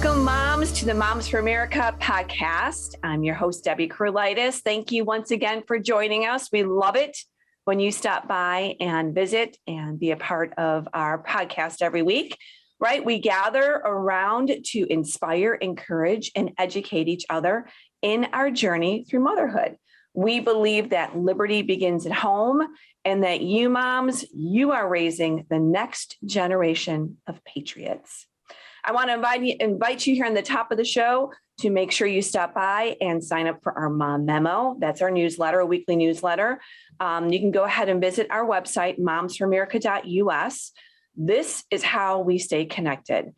Welcome, moms, to the Moms for America podcast. I'm your host, Debbie Kurlitis. Thank you once again for joining us. We love it when you stop by and visit and be a part of our podcast every week, right? We gather around to inspire, encourage, and educate each other in our journey through motherhood. We believe that liberty begins at home and that you moms, you are raising the next generation of patriots. I want to invite you here on the top of the show to make sure you stop by and sign up for our Mom Memo. That's our newsletter, a weekly newsletter. You can go ahead and visit our website, momsforamerica.us. This is how we stay connected.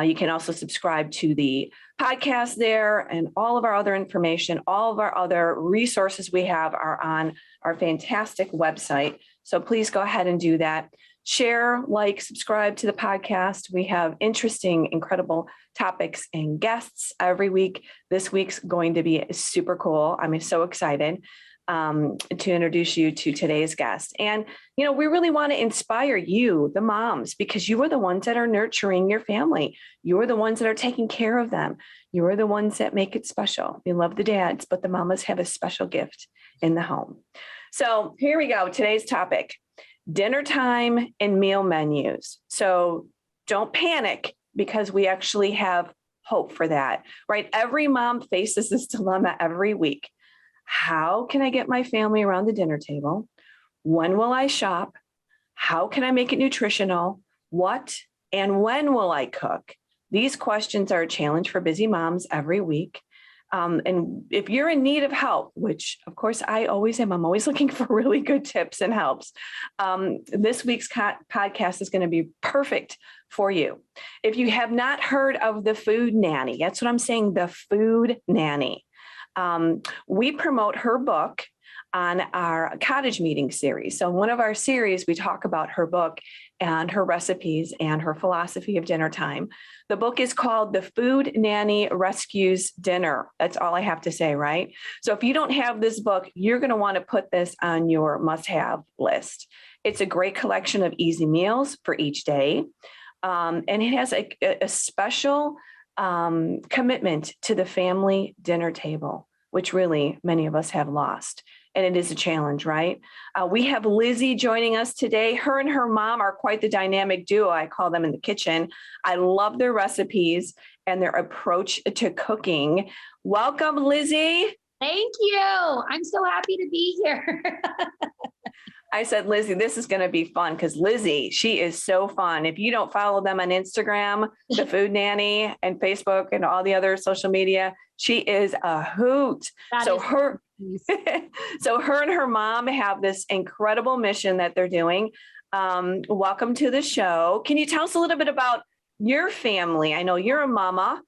You can also subscribe to the podcast there, and all of our other information, all of our other resources we have are on our fantastic website. So please go ahead and do that. Share, like, subscribe to the podcast. We have interesting, incredible topics and guests every week. This week's going to be super cool. I'm so excited to introduce you to today's guest. And, we really want to inspire you, the moms, because you are the ones that are nurturing your family. You're the ones that are taking care of them. You're the ones that make it special. We love the dads, but the mamas have a special gift in the home. So here we go. Today's topic: dinner time and meal menus. So don't panic, because we actually have hope for that, right? Every mom faces this dilemma every week. How can I get my family around the dinner table? When will I shop? How can I make it nutritional? What and when will I cook? These questions are a challenge for busy moms every week. And if you're in need of help, which of course I always am, I'm always looking for really good tips and helps. This week's podcast is going to be perfect for you. If you have not heard of the Food Nanny, that's what I'm saying, the Food Nanny. We promote her book on our cottage meeting series. So in one of our series, we talk about her book and her recipes and her philosophy of dinner time. The book is called The Food Nanny Rescues Dinner. That's all I have to say, right? So if you don't have this book, you're going to want to put this on your must-have list. It's a great collection of easy meals for each day. And it has a special commitment to the family dinner table, which really many of us have lost. And it is a challenge, right? We have Lizi joining us today. Her and her mom are quite the dynamic duo. I call them in the kitchen. I love their recipes and their approach to cooking. Welcome, Lizi. Thank you. I'm so happy to be here. I said, Lizi, this is going to be fun, because Lizi, she is so fun. If you don't follow them on Instagram, the Food Nanny, and Facebook and all the other social media, she is a hoot. So her and her mom have this incredible mission that they're doing. Welcome to the show. Can you tell us a little bit about your family? I know you're a mama.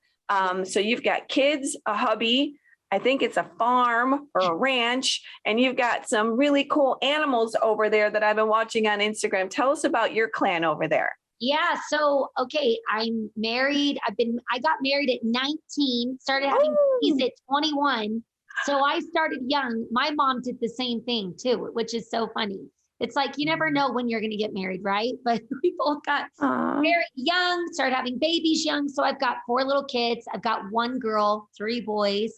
So you've got kids, a hubby, I think it's a farm or a ranch, and you've got some really cool animals over there that I've been watching on Instagram. Tell us about your clan over there. Yeah. So, okay. I'm married. I got married at 19, started having babies at 21. So I started young. My mom did the same thing too, which is so funny. It's like, you never know when you're going to get married, right? But we both got married young, started having babies young. So I've got 4 little kids. I've got 1 girl, 3 boys.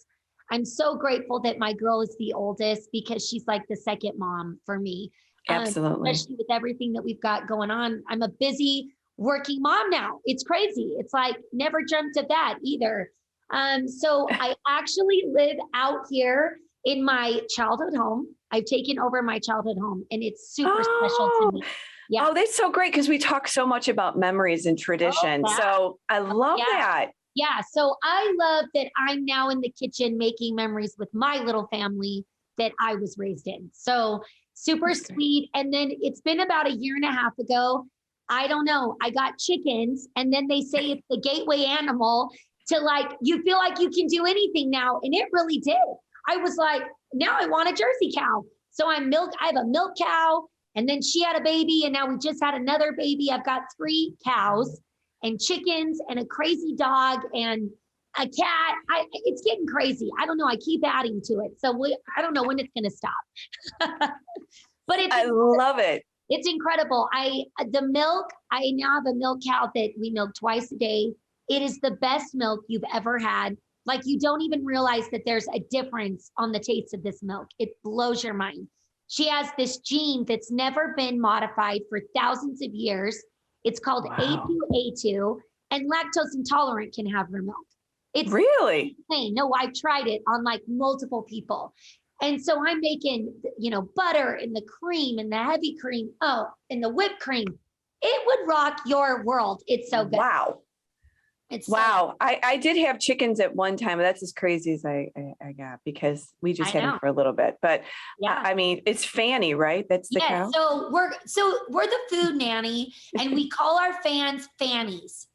I'm so grateful that my girl is the oldest, because she's like the second mom for me. Absolutely. Especially with everything that we've got going on. I'm a busy working mom now. It's crazy. It's like never dreamt of that either. So I actually live out here in my childhood home. I've taken over my childhood home, and it's super special to me. Yeah. Oh, that's so great, because we talk so much about memories and tradition. So I love that. Yeah. So I love that I'm now in the kitchen making memories with my little family that I was raised in. So super sweet. And then it's been about a year and a half ago. I don't know. I got chickens, and then they say it's the gateway animal to, like, you feel like you can do anything now. And it really did. I was like, now I want a Jersey cow. So I have a milk cow, and then she had a baby, and now we just had another baby. I've got 3 cows and chickens and a crazy dog and a cat. It's getting crazy. I don't know. I keep adding to it. So I don't know when it's going to stop. But I love it. It's incredible. The milk, I now have a milk cow that we milk twice a day. It is the best milk you've ever had. Like, you don't even realize that there's a difference on the taste of this milk. It blows your mind. She has this gene that's never been modified for thousands of years. It's called A2A2, and lactose intolerant can have her milk. It's really insane. No, I've tried it on like multiple people. And so I'm making, butter and the cream and the heavy cream. Oh, and the whipped cream. It would rock your world. It's so good. Wow. Wow. I did have chickens at one time. That's as crazy as I got, because we just had them for a little bit. But yeah, I mean, it's Fanny, right? That's the cow. So we're the Food Nanny, and we call our fans Fannies.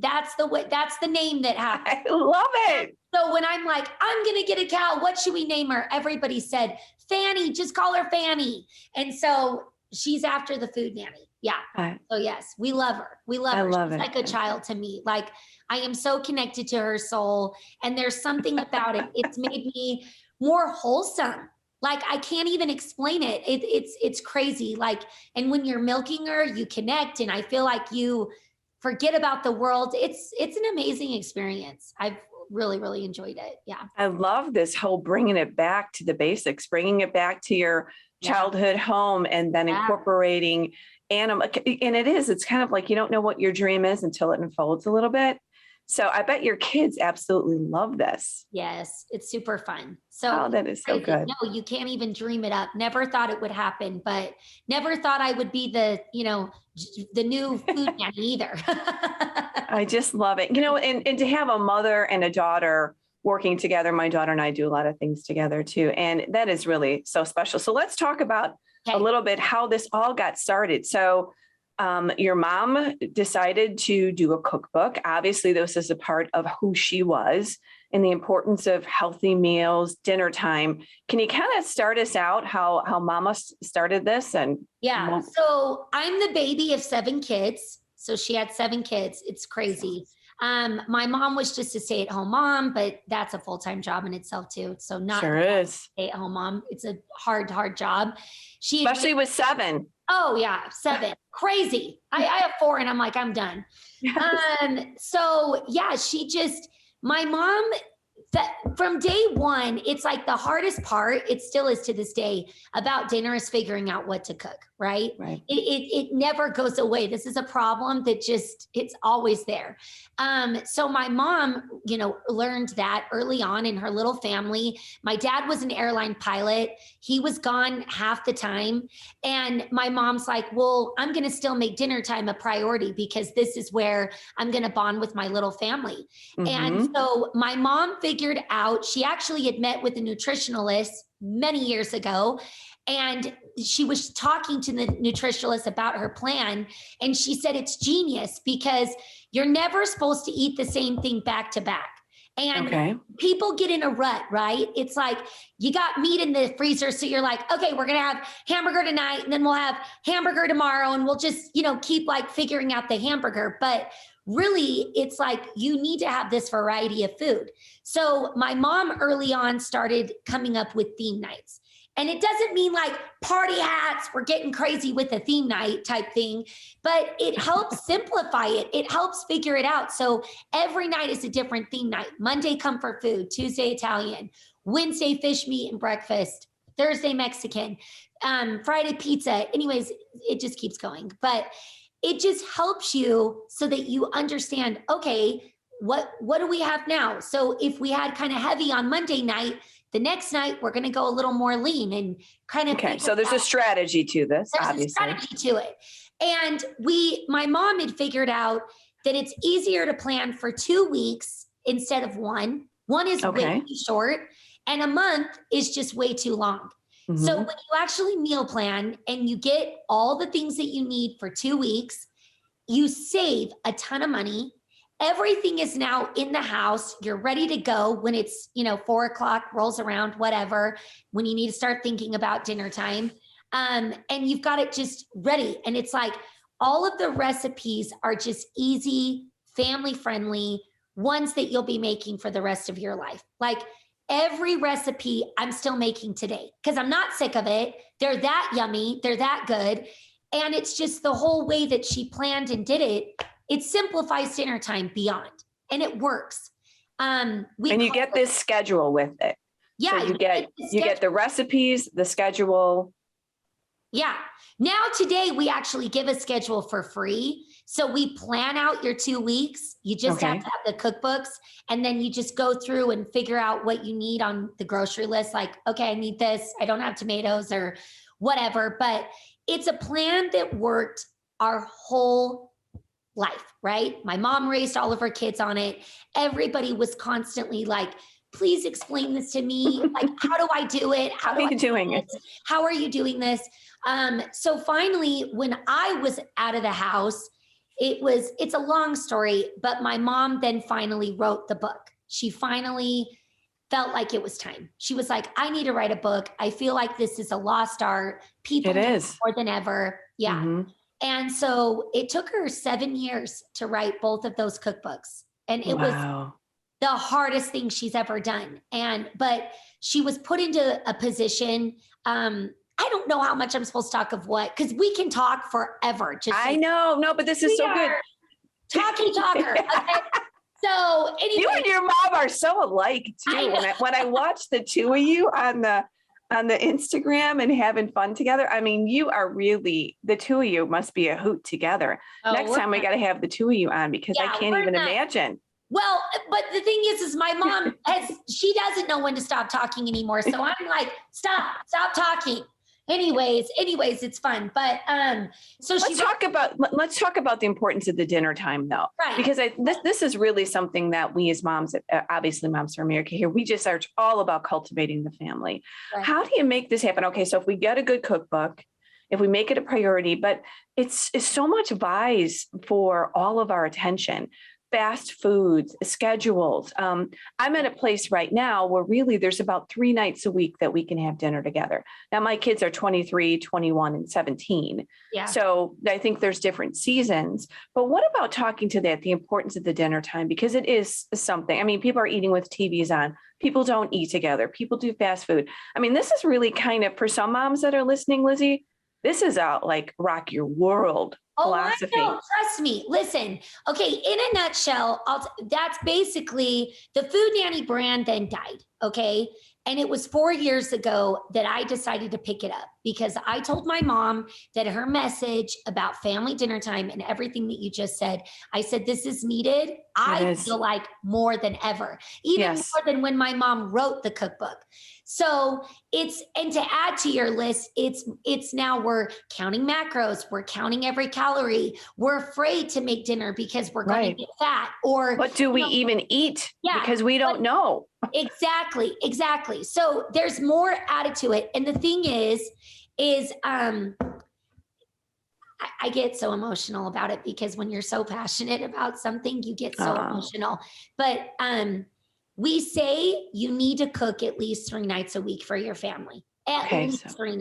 That's the name that happens. I love it. So when I'm like, I'm gonna get a cow, what should we name her? Everybody said Fanny. Just call her Fanny. And so she's after the Food Nanny. Yeah. So yes, we love her. We love her. She's like a child to me. Like, I am so connected to her soul. And there's something about it. It's made me more wholesome. Like, I can't even explain it. It's crazy. Like, and when you're milking her, you connect, and I feel like you forget about the world. It's an amazing experience. I've really, really enjoyed it. Yeah. I love this whole bringing it back to the basics, bringing it back to your childhood home, and then incorporating animal. And it's kind of like, you don't know what your dream is until it unfolds a little bit. So I bet your kids absolutely love this. Yes, it's super fun. So that is so good. No, you can't even dream it up. Never thought it would happen, but never thought I would be the new Food Nanny either. I just love it. And to have a mother and a daughter working together. My daughter and I do a lot of things together too. And that is really so special. So let's talk about a little bit how this all got started. So your mom decided to do a cookbook. Obviously, this is a part of who she was and the importance of healthy meals, dinner time. Can you kind of start us out how Mama started this? And so I'm the baby of 7 kids. So she had 7 kids. It's crazy. My mom was just a stay-at-home mom, but that's a full-time job in itself too. So not is stay-at-home mom. It's a hard job. Especially with 7. Oh yeah, 7. Crazy. I have 4 and I'm like, I'm done. So yeah, my mom, from day one, it's like the hardest part, it still is to this day, about dinner is figuring out what to cook, right? It never goes away. This is a problem that it's always there. So my mom, learned that early on in her little family. My dad was an airline pilot. He was gone half the time. And my mom's like, well, I'm going to still make dinner time a priority because this is where I'm going to bond with my little family. Mm-hmm. And so my mom figured out, she actually had met with a nutritionalist many years ago. And she was talking to the nutritionist about her plan. And she said, it's genius because you're never supposed to eat the same thing back to back. And people get in a rut, right? It's like you got meat in the freezer. So you're like, okay, we're going to have hamburger tonight and then we'll have hamburger tomorrow. And we'll just, keep like figuring out the hamburger. But really, it's like you need to have this variety of food. So my mom early on started coming up with theme nights. And it doesn't mean like party hats, we're getting crazy with a theme night type thing, but it helps simplify it. It helps figure it out. So every night is a different theme night. Monday, comfort food. Tuesday, Italian. Wednesday, fish, meat, and breakfast. Thursday, Mexican. Friday, pizza. Anyways, it just keeps going. But it just helps you so that you understand, okay, what do we have now? So if we had kind of heavy on Monday night, the next night we're going to go a little more lean and kind of. Okay, so there's a strategy to this, obviously. There's a strategy to it. And my mom had figured out that it's easier to plan for 2 weeks instead of 1. 1 is way too short and a month is just way too long. Mm-hmm. So when you actually meal plan and you get all the things that you need for 2 weeks, you save a ton of money. Everything is now in the house. You're ready to go when it's, 4 o'clock rolls around, whatever, when you need to start thinking about dinner time. And you've got it just ready. And it's like all of the recipes are just easy, family friendly, ones that you'll be making for the rest of your life. Like every recipe I'm still making today because I'm not sick of it. They're that yummy. They're that good. And it's just the whole way that she planned and did it. It simplifies dinner time beyond. and it works. And you get this schedule with it. Yeah. So you get the recipes, the schedule. Yeah. Now today we actually give a schedule for free. So we plan out your 2 weeks. You just have to have the cookbooks, and then you just go through and figure out what you need on the grocery list. Like, okay, I need this. I don't have tomatoes or whatever, but it's a plan that worked our whole life, right? My mom raised all of her kids on it. Everybody was constantly like, please explain this to me. Like, how do I do it? How are you doing it? How are you doing this? So finally, when I was out of the house, it's a long story, but my mom then finally wrote the book. She finally felt like it was time. She was like, I need to write a book. I feel like this is a lost art. People need it more than ever. Yeah. Mm-hmm. And so it took her 7 years to write both of those cookbooks. And it was the hardest thing she's ever done. But she was put into a position. I don't know how much I'm supposed to talk of what, because we can talk forever. I know. No, but this is so good. Talker. Okay? So anyway. You and your mom are so alike too. When I watch the two of you on the Instagram and having fun together, I mean, you are really, the two of you must be a hoot together. Next time we got to have the two of you on, because I can't even imagine. Well, but the thing is my mom she doesn't know when to stop talking anymore. So I'm like, stop talking. Anyways, it's fun. But so let's talk about the importance of the dinner time though, right? Because this is really something that we as moms, obviously Moms for America here, we just are all about cultivating the family. Right. How do you make this happen? Okay, so if we get a good cookbook, if we make it a priority, but it's so much vies for all of our attention. Fast foods, schedules. I'm at a place right now where really there's about 3 nights a week that we can have dinner together. Now my kids are 23, 21, and 17. Yeah. So I think there's different seasons. But what about talking to the importance of the dinner time? Because it is something. I mean, people are eating with TVs on. People don't eat together. People do fast food. I mean, this is really kind of, for some moms that are listening, Lizi, this is like rock your world philosophy. I know. Trust me. Listen. Okay. In a nutshell, that's basically the Food Nanny brand then died. Okay. And it was 4 years ago that I decided to pick it up, because I told my mom that her message about family dinner time and everything that you just said, I said, this is needed. I feel like more than ever, even more than when my mom wrote the cookbook. So and to add to your list, it's now we're counting macros. We're counting every calorie. We're afraid to make dinner because we're going to get fat. Or what do we even eat? Yeah, because we don't know. Exactly. So there's more added to it. And the thing is I get so emotional about it, because when you're so passionate about something, you get so emotional. But we say you need to cook at least 3 nights a week for your family. At least 3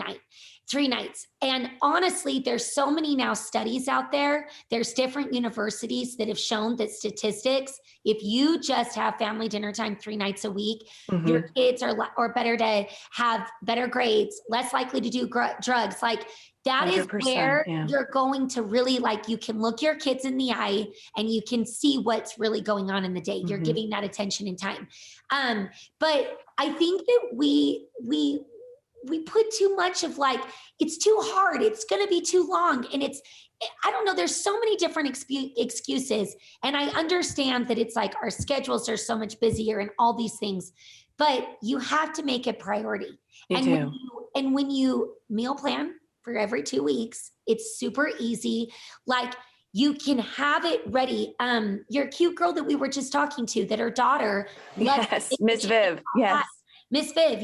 nights. And honestly, there's so many now studies out there. There's different universities that have shown that statistics, if you just have family dinner time 3 nights a week, your kids are better to have better grades, less likely to do drugs. Like that is where you're going to really, like, you can look your kids in the eye and you can see what's really going on in the day. You're giving that attention and time. But I think that we put too much of like, it's too hard. It's going to be too long. And I don't know. There's so many different excuses. And I understand that it's like our schedules are so much busier and all these things, but you have to make it priority. When you meal plan for every 2 weeks, it's super easy. Like you can have it ready. Your cute girl that we were just talking to, that her daughter loves. Miss Viv. Yes. Miss Viv,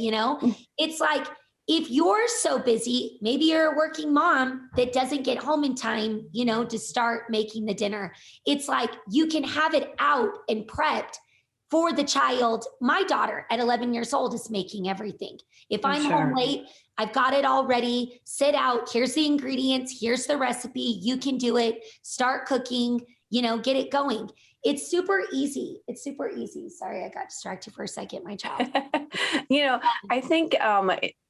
it's like, if you're so busy, maybe you're a working mom that doesn't get home in time, to start making the dinner. It's like you can have it out and prepped for the child. My daughter at 11 years old is making everything. If I'm home late, I've got it all ready, sit out. Here's the ingredients. Here's the recipe. You can do it. Start cooking, get it going. It's super easy. Sorry, I got distracted for a second, my child. I think,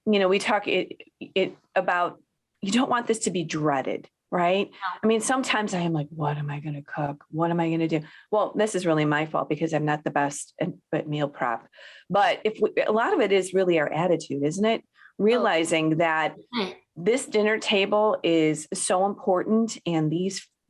we talk it about, you don't want this to be dreaded. right? I mean, sometimes I am like, what am I going to cook? What am I going to do? Well, this is really my fault because I'm not the best at meal prep. But a lot of it is really our attitude, isn't it? Realizing that this dinner table is so important, and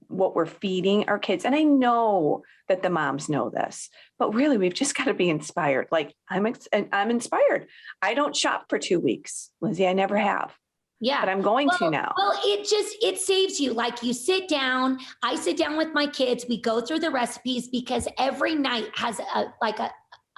what we're feeding our kids. And I know that the moms know this, but really we've just got to be inspired. Like I'm inspired. I don't shop for 2 weeks, Lizi. I never have. Yeah. But I'm going to now. Well, it saves you. Like you sit down, I sit down with my kids, we go through the recipes because every night has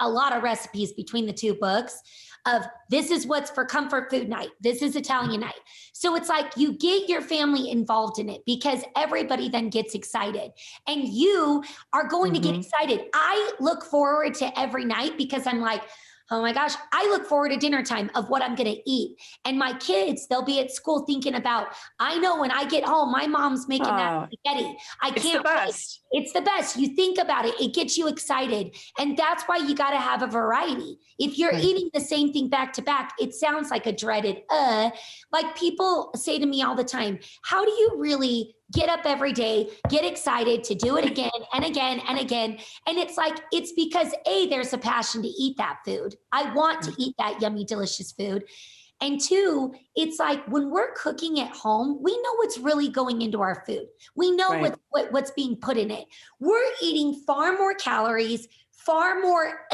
a lot of recipes between the two books of this is what's for comfort food night. This is Italian night. So it's like you get your family involved in it because everybody then gets excited and you are going to get excited. I look forward to every night because I'm like, oh my gosh, I look forward to dinner time of what I'm going to eat. And my kids, they'll be at school thinking about, I know when I get home, my mom's making that spaghetti. It's the best. It's the best. You think about it, it gets you excited. And that's why you got to have a variety. If you're eating the same thing back to back, it sounds like a dreaded, like people say to me all the time, how do you really get up every day, get excited to do it again and again and again? And it's like, it's because there's a passion to eat that food. I want to eat that yummy, delicious food. And two, it's like when we're cooking at home, we know what's really going into our food. We know what's being put in it. We're eating far more calories, far more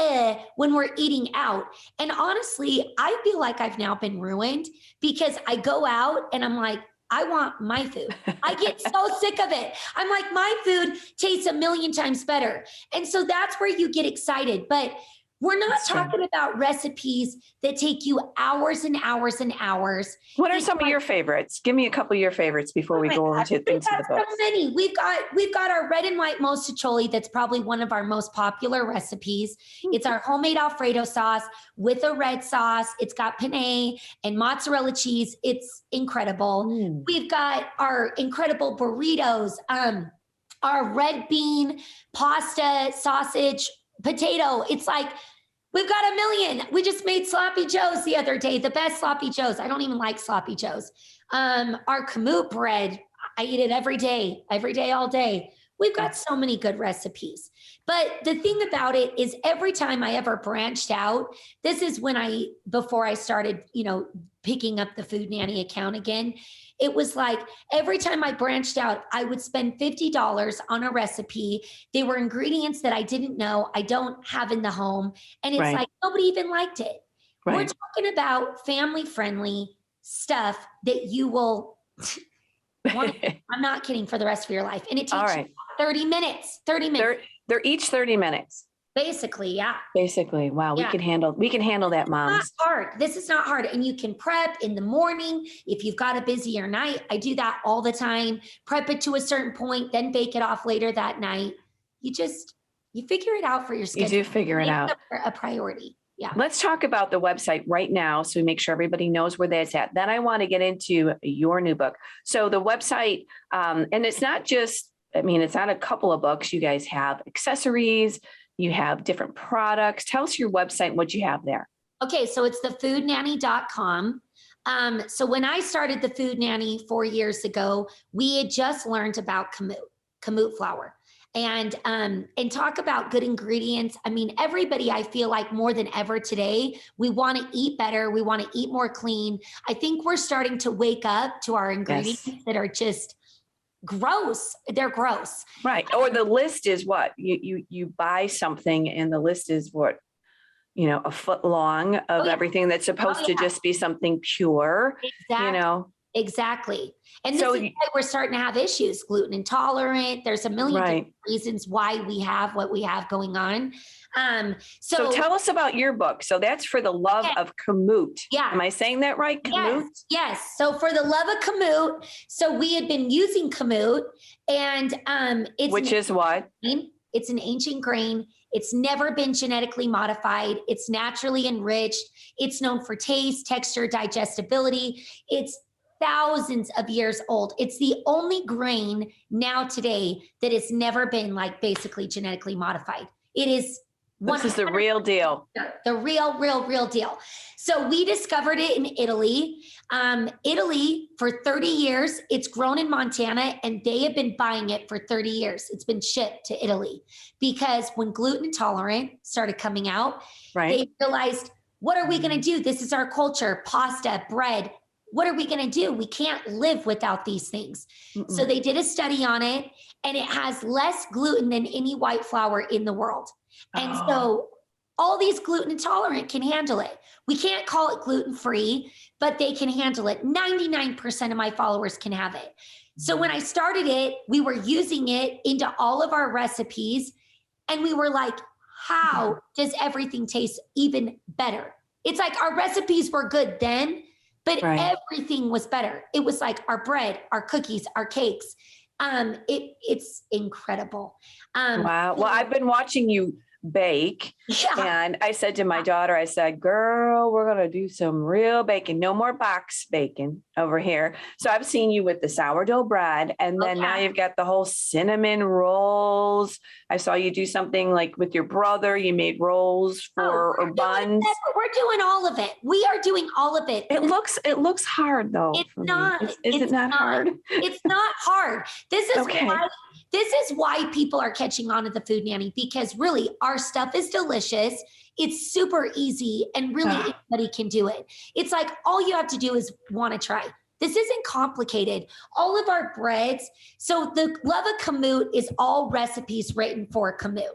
when we're eating out. And honestly, I feel like I've now been ruined because I go out and I'm like, I want my food. I get so sick of it. I'm like, my food tastes a million times better. And so that's where you get excited. But we're not talking about recipes that take you hours and hours and hours. What are some of your favorites? Give me a couple of your favorites before we go into the books. So many. We've got our red and white mostaccioli. That's probably one of our most popular recipes. It's our homemade Alfredo sauce with a red sauce. It's got penne and mozzarella cheese. It's incredible. We've got our incredible burritos, our red bean pasta, sausage, potato. It's like, we've got a million. We just made sloppy joes the other day, the best sloppy joes. I don't even like sloppy joes. Our kamut bread, I eat it every day, all day. We've got so many good recipes. But the thing about it is every time I ever branched out, this is when before I started, picking up the Food Nanny account again, it was like every time I branched out, I would spend $50 on a recipe. They were ingredients that I didn't know, I don't have in the home. And it's like, nobody even liked it. We're talking about family-friendly stuff that you will want. I'm not kidding, for the rest of your life. And it takes you 30 minutes. They're each 30 minutes. Basically, yeah. Basically, wow, we can handle that, moms. It's not hard. This is not hard. And you can prep in the morning if you've got a busier night. I do that all the time. Prep it to a certain point, then bake it off later that night. You figure it out for your schedule. You do figure it out. A priority. Yeah. Let's talk about the website right now so we make sure everybody knows where that's at. Then I want to get into your new book. So the website, and it's not just, it's not a couple of books. You guys have accessories, you have different products. Tell us your website and what you have there. Okay, so it's thefoodnanny.com. So when I started the Food Nanny 4 years ago, we had just learned about kamut flour. And talk about good ingredients. Everybody, I feel like more than ever today, we want to eat better. We want to eat more clean. I think we're starting to wake up to our ingredients that are just gross. They're gross. Right. Or the list is what you buy something and the list is what, a foot long of everything that's supposed to just be something pure, Exactly. And this is why we're starting to have issues, gluten intolerant. There's a million different reasons why we have what we have going on. So tell us about your book. So that's For the Love of Kamut. Yeah. Am I saying that right? Kamut? Yes. So For the Love of Kamut. So we had been using kamut and which is what? It's an ancient grain. It's never been genetically modified. It's naturally enriched. It's known for taste, texture, digestibility. It's thousands of years old. It's the only grain now today that has never been basically genetically modified. It is This is the real deal. The real deal. So we discovered it in Italy. Italy, for 30 years, it's grown in Montana, and they have been buying it for 30 years. It's been shipped to Italy because when gluten intolerant started coming out, they realized, what are we going to do? This is our culture, pasta, bread. What are we going to do? We can't live without these things. So they did a study on it, and it has less gluten than any white flour in the world. And so all these gluten intolerant can handle it. We can't call it gluten-free, but they can handle it. 99% of my followers can have it. So when I started it, we were using it into all of our recipes, and we were like, how does everything taste even better? It's like our recipes were good then, but everything was better. It was like our bread, our cookies, our cakes. It's incredible. Wow. Well, I've been watching you bake. And I said to my daughter, I said, girl, we're going to do some real baking. No more box baking over here. So I've seen you with the sourdough bread, and then now you've got the whole cinnamon rolls. I saw you do something like with your brother. You made rolls for or buns. We're doing all of it. We are doing all of it. It looks hard though. It's not. Is it not hard? It's not hard. This is why people are catching on to the Food Nanny, because really our stuff is delicious. It's super easy, and really anybody can do it. It's like all you have to do is want to try. This isn't complicated. All of our breads. So the Lava Kamut is all recipes written for Kamut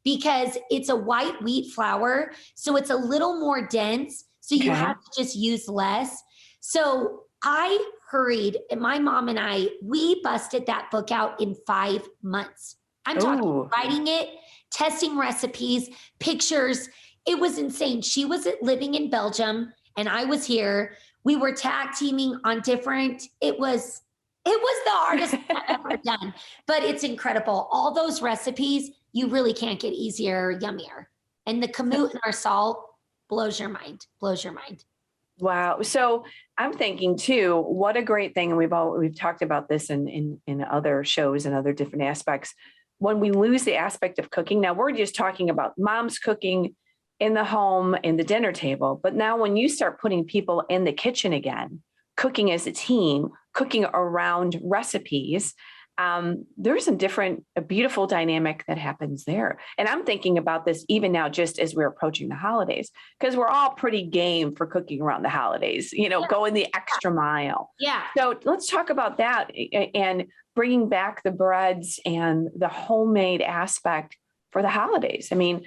because it's a white wheat flour. So it's a little more dense. So you have to just use less. So I hurried, and my mom and I, we busted that book out in 5 months. I'm talking writing it, testing recipes, pictures. It was insane. She was living in Belgium and I was here. We were tag teaming on different, it was the hardest I've ever done, but it's incredible. All those recipes, you really can't get easier or yummier. And the Kamut and our salt blows your mind. Wow. So I'm thinking too, what a great thing. And we've talked about this in other shows and other different aspects. When we lose the aspect of cooking, now we're just talking about mom's cooking in the home, in the dinner table. But now when you start putting people in the kitchen again, cooking as a team, cooking around recipes, there's a beautiful dynamic that happens there. And I'm thinking about this even now, just as we're approaching the holidays, because we're all pretty game for cooking around the holidays, going the extra mile. Yeah. So let's talk about that and bringing back the breads and the homemade aspect for the holidays. I mean,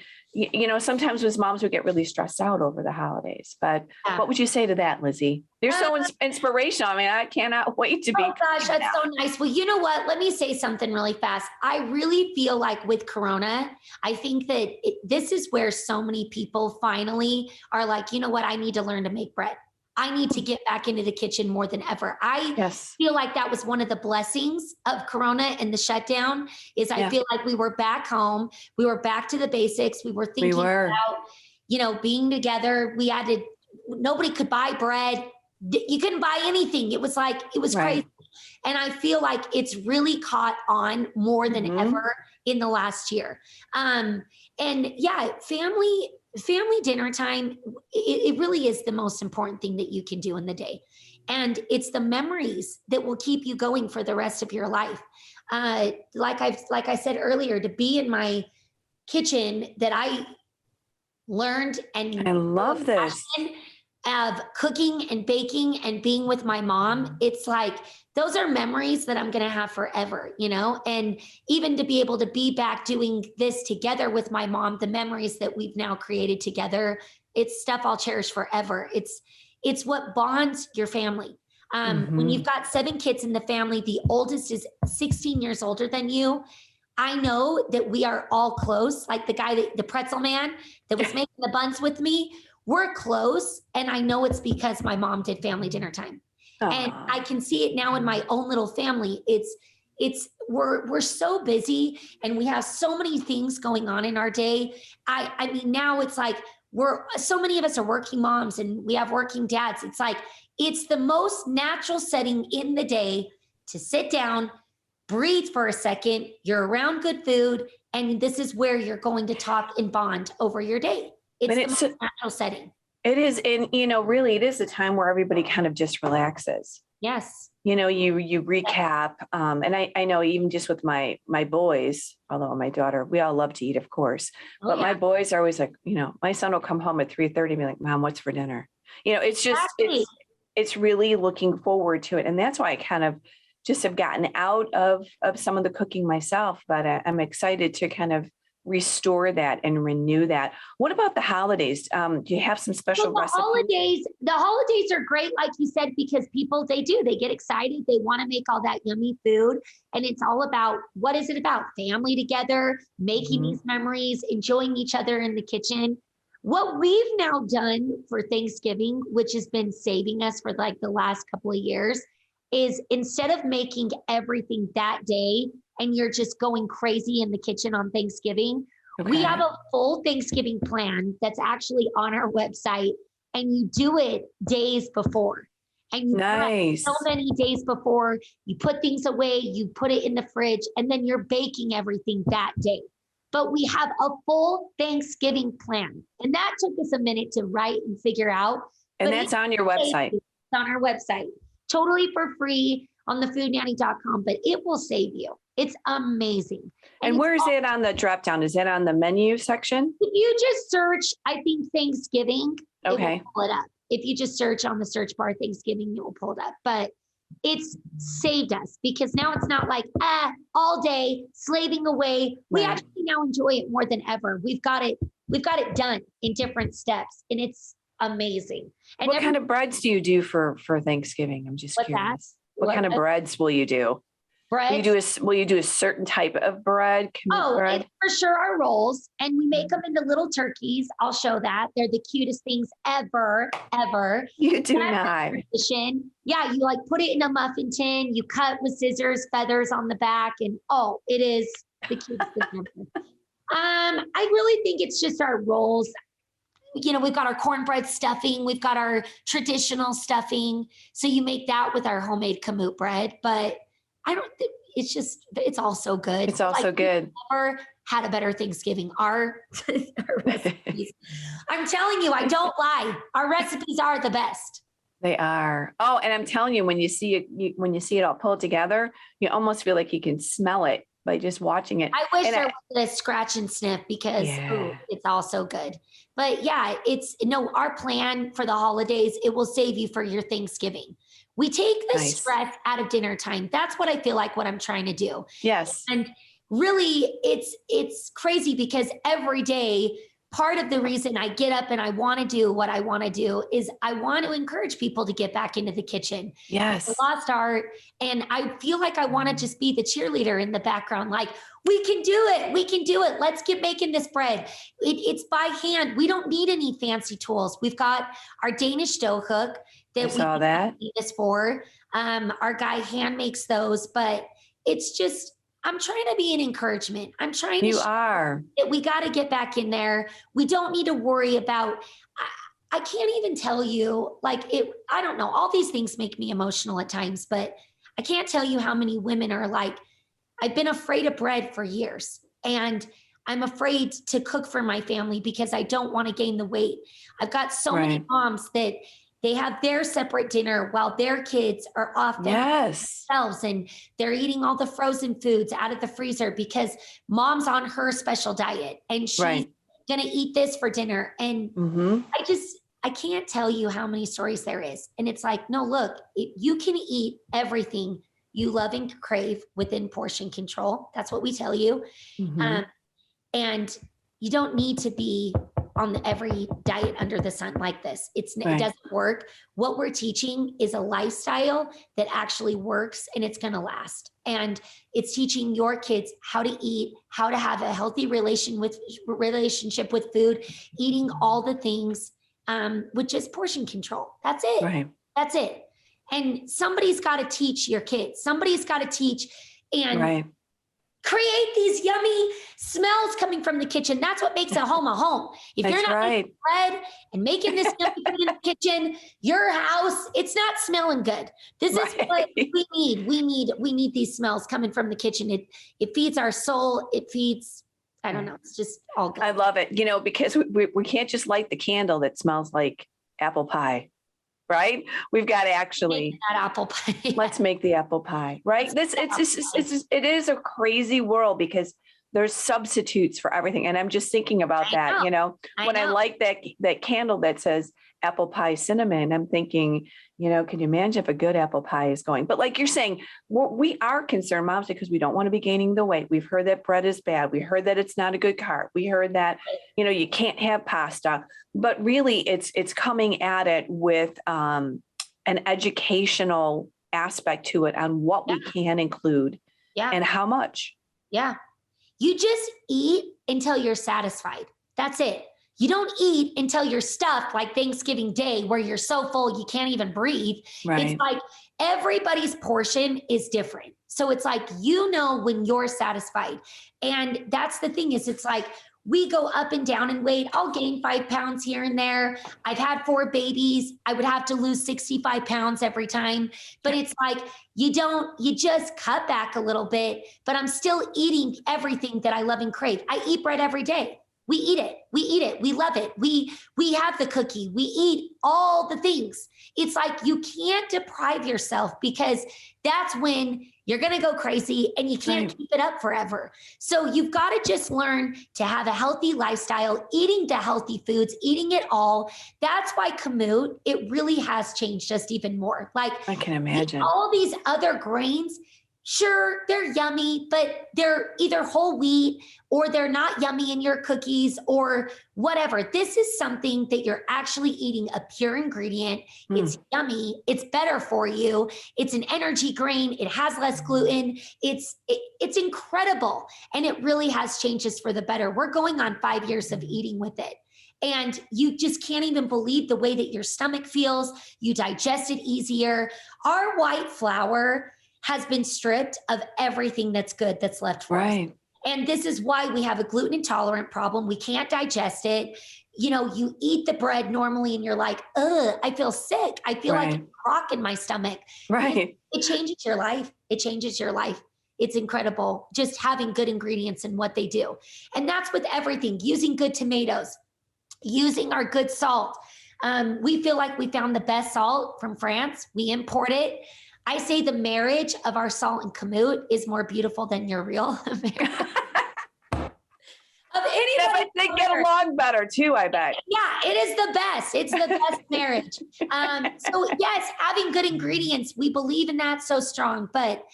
sometimes as moms would get really stressed out over the holidays, but what would you say to that, Lizzie? You're so inspirational. I mean, I cannot wait to be. Oh gosh, that's so nice. Well, you know what? Let me say something really fast. I really feel like with Corona, I think that this is where so many people finally are like, you know what? I need to learn to make bread. I need to get back into the kitchen more than ever. I feel like that was one of the blessings of Corona and the shutdown is I feel like we were back home. We were back to the basics. We were thinking about, being together. Nobody could buy bread. You couldn't buy anything. It was crazy. And I feel like it's really caught on more than ever in the last year. Family dinner time, it really is the most important thing that you can do in the day. And it's the memories that will keep you going for the rest of your life. Like I said earlier, to be in my kitchen that I learned and I love this of cooking and baking and being with my mom. It's like, those are memories that I'm going to have forever, and even to be able to be back doing this together with my mom, the memories that we've now created together, it's stuff I'll cherish forever. It's what bonds your family. When you've got 7 kids in the family, the oldest is 16 years older than you. I know that we are all close. Like the pretzel man that was making the buns with me, we're close. And I know it's because my mom did family dinner time. And I can see it now in my own little family. We're so busy and we have so many things going on in our day. I mean, now it's like so many of us are working moms and we have working dads. It's like, it's the most natural setting in the day to sit down, breathe for a second. You're around good food. And this is where you're going to talk and bond over your day. It's the most natural setting. It is. And, really, it is a time where everybody kind of just relaxes. Yes. You recap. And I know even just with my boys, although my daughter, we all love to eat, of course, but my boys are always like, my son will come home at 3:30 and be like, Mom, what's for dinner? It's just, it's really looking forward to it. And that's why I kind of just have gotten out of some of the cooking myself, but I'm excited to kind of restore that and renew that. What about the holidays? Do you have some special recipes? The holidays are great, like you said, because people, they get excited. They want to make all that yummy food. And it's all about, what is it about? Family together, making these memories, enjoying each other in the kitchen. What we've now done for Thanksgiving, which has been saving us for like the last couple of years, is instead of making everything that day and you're just going crazy in the kitchen on Thanksgiving, we have a full Thanksgiving plan that's actually on our website, and you do it days before. And you prep so many days before, you put things away, you put it in the fridge, and then you're baking everything that day. But we have a full Thanksgiving plan. And that took us a minute to write and figure out. And that's on your website. It's on our website. Totally for free on the foodnanny.com, but it will save you. It's amazing. And where is it on the drop down? Is it on the menu section? If you just search, I think Thanksgiving, it will pull it up. If you just search on the search bar Thanksgiving, it will pull it up. But it's saved us, because now it's not like, all day slaving away. We actually now enjoy it more than ever. We've got it done in different steps, and it's amazing. And what kind of breads do you do for Thanksgiving? I'm just curious. What kind of breads will you do? Bread. Will you do a certain type of bread? It's for sure our rolls, and we make them into little turkeys. I'll show that. They're the cutest things ever. You do not. Yeah, you like put it in a muffin tin, you cut with scissors, feathers on the back, and it is the cutest thing ever. I really think it's just our rolls. We've got our cornbread stuffing, we've got our traditional stuffing. So you make that with our homemade kamut bread, but I don't think it's all so good. It's all so good. Never had a better Thanksgiving. Our recipes. I'm telling you, I don't lie. Our recipes are the best. They are. Oh, and I'm telling you, when you see it all pulled together, you almost feel like you can smell it by just watching it. I wish there was a scratch and sniff, because it's all so good. But yeah, our plan for the holidays, it will save you for your Thanksgiving. We take the stress out of dinner time. That's what I feel like what I'm trying to do. Yes. And really it's crazy, because every day, part of the reason I get up and I want to do what I want to do is I want to encourage people to get back into the kitchen. Yes. It's a lost art. And I feel like I want to just be the cheerleader in the background. Like, we can do it. We can do it. Let's get making this bread. It's by hand. We don't need any fancy tools. We've got our Danish dough hook that we need this for. Our guy hand makes those, but it's just, I'm trying to be an encouragement. I'm trying to that we got to get back in there. We don't need to worry about, I can't even tell you, I don't know. All these things make me emotional at times, but I can't tell you how many women are like, I've been afraid of bread for years, and I'm afraid to cook for my family because I don't want to gain the weight. I've got so many moms that they have their separate dinner while their kids are off themselves, and they're eating all the frozen foods out of the freezer because mom's on her special diet and she's going to eat this for dinner. And I can't tell you how many stories there is. And it's like, no, look, you can eat everything you love and crave within portion control. That's what we tell you. And you don't need to be on every diet under the sun like this. It doesn't work. What we're teaching is a lifestyle that actually works, and it's going to last. And it's teaching your kids how to eat, how to have a healthy relationship with food, eating all the things, which is portion control. That's it. That's it. And somebody's got to teach your kids. Somebody's got to teach. And create these yummy smells coming from the kitchen. That's what makes a home a home. If you're not making bread and making this yummy food in the kitchen, your house, it's not smelling good. This is what we need. We need these smells coming from the kitchen. It feeds our soul. It feeds, I don't know. It's just all good. I love it. Because we can't just light the candle that smells like apple pie, right? We've got to actually make that apple pie. Let's make the apple pie, right? It is a crazy world because there's substitutes for everything. And I'm just thinking about that, when I like that candle that says apple pie cinnamon, I'm thinking, can you imagine if a good apple pie is going? But like you're saying, we are concerned, moms, because we don't want to be gaining the weight. We've heard that bread is bad. We heard that it's not a good carb. We heard that, you can't have pasta, but really it's coming at it with an educational aspect to it on what we can include and how much. Yeah. You just eat until you're satisfied. That's it. You don't eat until you're stuffed, like Thanksgiving Day, where you're so full you can't even breathe. Right. It's like everybody's portion is different. So it's like, when you're satisfied. And that's the thing is, it's like we go up and down in weight. I'll gain 5 pounds here and there. I've had 4 babies. I would have to lose 65 pounds every time. But it's like, you just cut back a little bit, but I'm still eating everything that I love and crave. I eat bread every day. We eat it. We love it. We have the cookie. We eat all the things. It's like you can't deprive yourself because that's when you're going to go crazy and you can't keep it up forever. So you've got to just learn to have a healthy lifestyle, eating the healthy foods, eating it all. That's why Kamut, it really has changed just even more. Like I can imagine all these other grains. Sure, they're yummy, but they're either whole wheat or they're not yummy in your cookies or whatever. This is something that you're actually eating a pure ingredient. It's yummy. It's better for you. It's an energy grain. It has less gluten. It's incredible. And it really has changed us for the better. We're going on 5 years of eating with it. And you just can't even believe the way that your stomach feels. You digest it easier. Our white flour has been stripped of everything that's good that's left for us. And this is why we have a gluten intolerant problem. We can't digest it. You eat the bread normally and you're like, ugh, I feel sick. I feel like a rock in my stomach. Right. It changes your life. It changes your life. It's incredible just having good ingredients and what they do. And that's with everything, using good tomatoes, using our good salt. We feel like we found the best salt from France. We import it. I say the marriage of our salt and Kamut is more beautiful than your real marriage. But they get along better too, I bet. Yeah, it is the best. It's the best marriage. So yes, having good ingredients, we believe in that so strong, but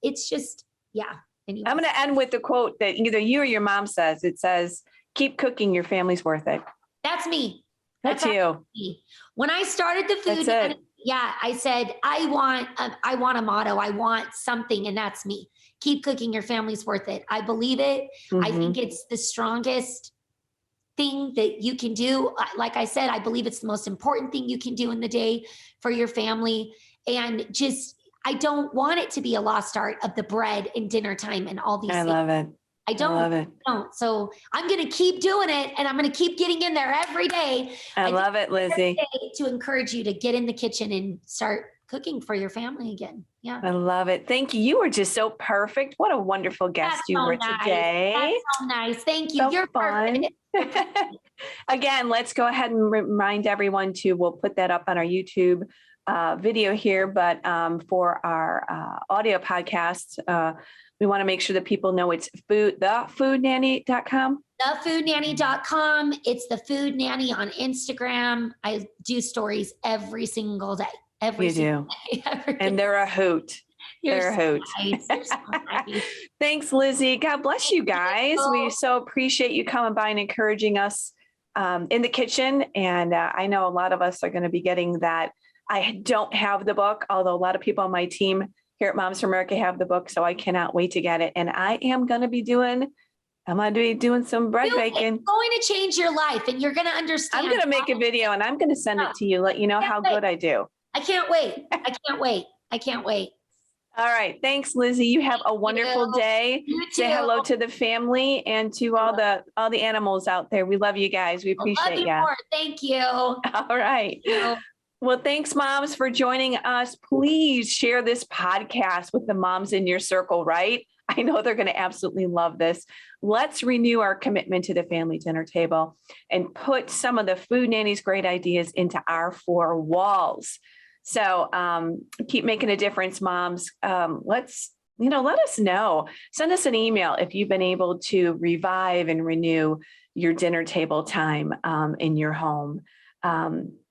it's just, yeah. Anyways. I'm going to end with the quote that either you or your mom says. It says, keep cooking, your family's worth it. That's me. That's you. Me. When I started the food, I said, I want a motto. I want something. And that's me. Keep cooking. Your family's worth it. I believe it. I think it's the strongest thing that you can do. Like I said, I believe it's the most important thing you can do in the day for your family. And just, I don't want it to be a lost art of the bread and dinner time and all these things. I love it. I don't. So I'm going to keep doing it and I'm going to keep getting in there every day. I love it, Lizi. To encourage you to get in the kitchen and start cooking for your family again. Yeah. I love it. Thank you. You were just so perfect. What a wonderful guest you were today. That's so nice. Thank you. So You're fun. Perfect. Again, let's go ahead and remind everyone we'll put that up on our YouTube video here, but for our audio podcast, we want to make sure that people know it's thefoodnanny.com. Thefoodnanny.com. It's the Food Nanny on Instagram. I do stories every single day. And they're a hoot. They're a hoot. Nice. You're so nice. Thanks, Lizi. God bless you guys. We so appreciate you coming by and encouraging us in the kitchen. And I know a lot of us are going to be getting that. I don't have the book, although a lot of people on my team here at Moms for America have the book, so I cannot wait to get it. And I am going to be doing some bread baking. It's going to change your life and you're going to understand. I'm going to make a video and I'm going to send it to you, let you know how good I do. I can't wait. I can't wait. All right. Thanks, Lizzie. You have a wonderful day. You Say too. hello to the family and to all the animals out there. We love you guys. We I love appreciate you you. more. Thank you. All right. Well, thanks, moms, for joining us. Please share this podcast with the moms in your circle, right? I know they're going to absolutely love this. Let's renew our commitment to the family dinner table and put some of the Food Nanny's great ideas into our four walls. So keep making a difference, moms. Let us know. Send us an email if you've been able to revive and renew your dinner table time in your home.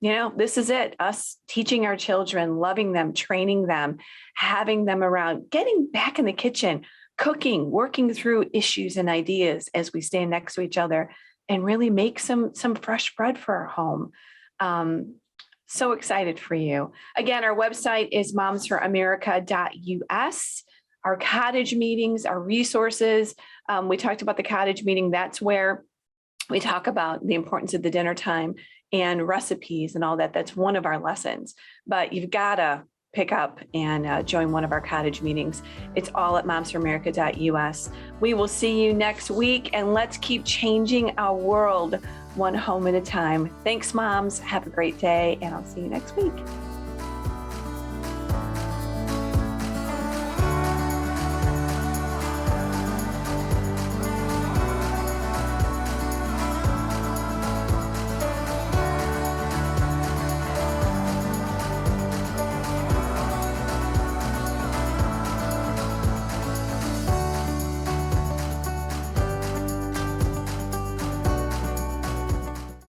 This is it, us teaching our children, loving them, training them, having them around, getting back in the kitchen, cooking, working through issues and ideas as we stand next to each other and really make some fresh bread for our home. So excited for you. Again, our website is momsforamerica.us. Our cottage meetings, our resources. We talked about the cottage meeting. That's where we talk about the importance of the dinner time and recipes and all that. That's one of our lessons, but you've got to pick up and join one of our cottage meetings. It's all at momsforamerica.us. We will see you next week, and let's keep changing our world one home at a time. Thanks, moms. Have a great day, and I'll see you next week.